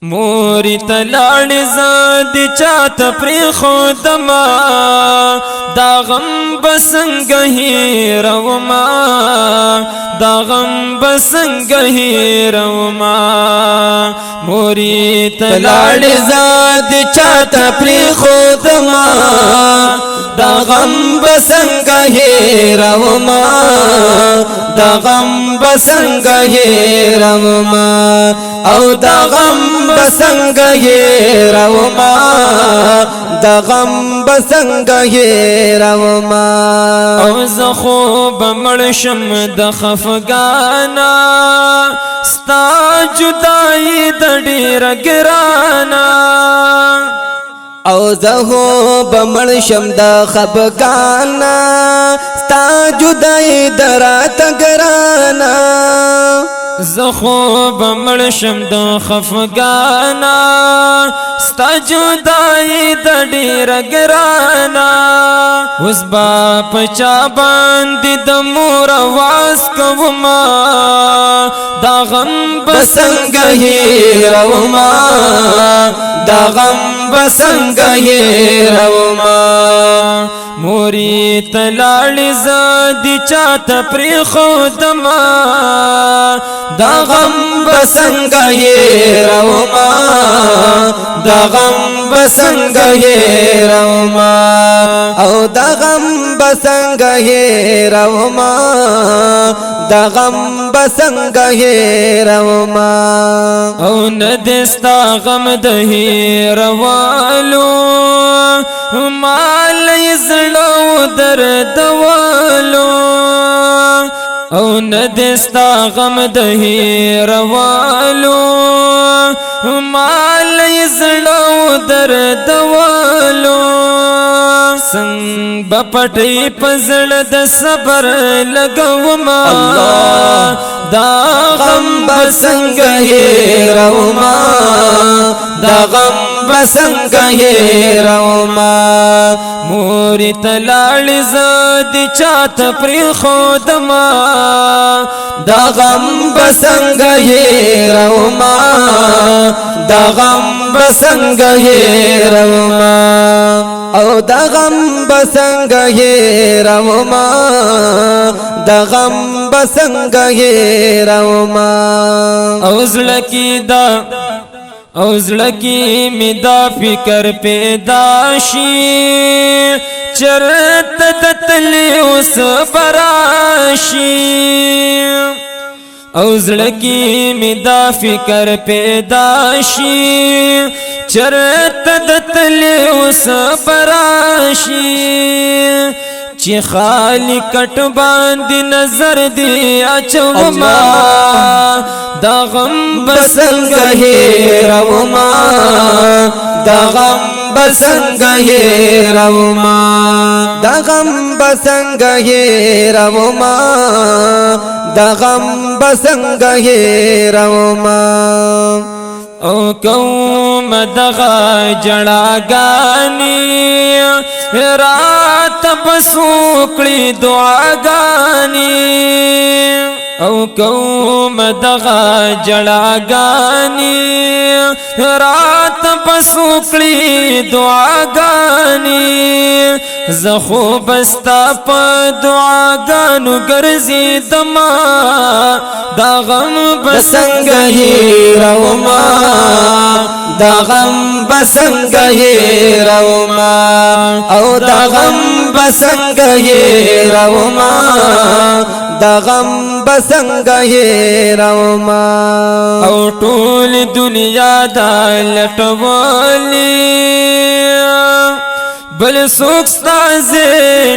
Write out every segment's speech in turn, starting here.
موری تلاړ زاد چات پر خودما دا غم بسنګ هیروما دا غم بسنګ هیروما موری تلاړ زاد چات پر خودما دا غم بسنګ هیروما دا غم بسنګ هیروما او دا غم بسنګ هیروما دا غم بسنګ هیروما او زه خو بمړ شم د خفګانا ستا جدائی د ډېر ګرانا او زه بمړ شم د خفګانا ستا جدائی د رات ګرانا زخو بمړ شم د خفګانا ستا جدائی د ډېر ګرانا اوس با پچا باندې د مور واس کوما دا غم بسنګ هیروما دا غم بسنګ هیروما موری تلاړ زاد چات پر خودما دا غم بسنګ هیروما دا غم بسنګ هیروما او دا غم بسنګ هیروما دا غم بسنګ هیروما او ندستا غم د هیروالو مال زړو دردوالو او ندستا غم د هیروالو مال زړو دردوالو څنګه بپټي پزړ د صبر لګوما دا غم بسنګ هیروما دا غم بسنګ هیروما موری تلاړ زاد چات پر خودما دا غم بسنګ هیروما دا غم بسنګ هیروما او دا غم بسنګ هیروما دا غم بسنګ هیروما او زړکی دا او زړکی می دا فکر پیدا شي چرته تتلی اوس براشي او زړکی می دا فکر پیدا شي چرته تتلی اوس براشي چې خالی کټ باندې نظر دی اچوما دا غم بسنګ هیروما دا غم بسنګ هیروما دا غم بسنګ هیروما دا غم بسنګ هیروما او کوم دغه جړاګانی رات بسوکړي دعاګانی او کوم دغه جړاګانی رات بسوکړي دعاګانی زخو بستا په دعاګانو ګرځي دما دا غم بسنګ هیروما دا غم بسنګ هیروما او دا غم بسنګ هیروما دا غم بسنګ هیروما او ټول دنیا دا لټوالي بل څوک ستاسو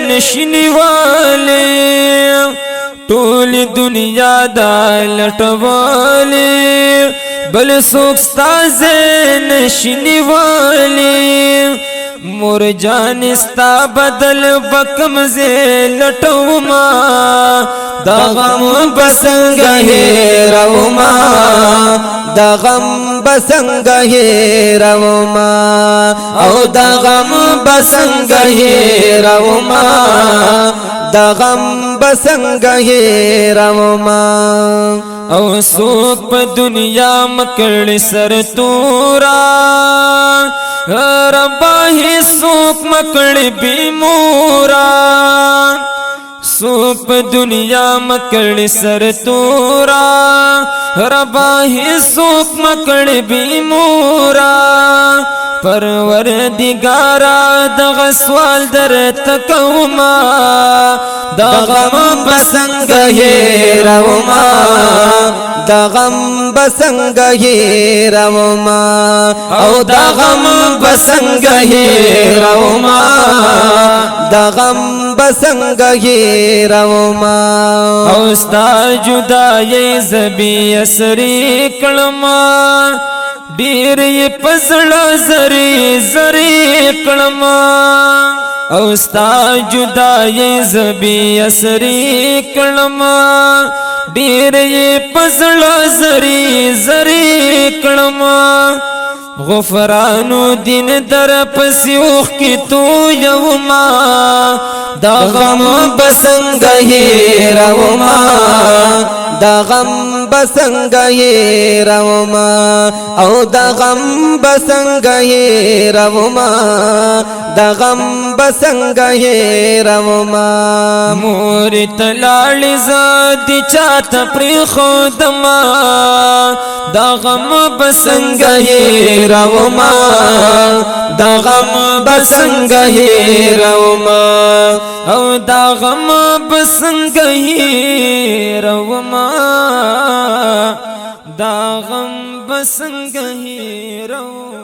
نشنیواله ټول دنیا دا لټوالي بل څوک ستاسو نشنیواله مور جان استا بدل بکم زه لټوما دا غم بسنګ هیروما دا غم بسنګ هیروما او دا غم بسنګ هیروما دا غم بسنگ هیروما او سوک پا دنیا مکڑ سر تورا ربا ہی سوک مکڑ بیمورا سوک پا دنیا مکڑ سر تورا ربا ہی سوک مکڑ بیمورا پروردگارا دغه سوال در تکوما دغم بسنگ هیروما دغم بسنگ هیروما او دغم بسنگ هیروما دغم بسنگ هیروما او ستا جدائی زبی اسری کلما ډیر یې پزړه زری زری کلما او ستا جدائی زبی اسری کلما ډیر یې پزړه زری زری کلما غفرانو دین در پسیوخ کی تو یوما دغم بسنگ هیروما دغم بسنگ هیروما او دغم بسنگ هیروما دغم بسنگ هیروما مور تلاړ زادی چات پر خودما دغم بسنگ هیروما دغم بسنگ هیروما او دغم بسنگ هیروما دغم بسنگ هیروما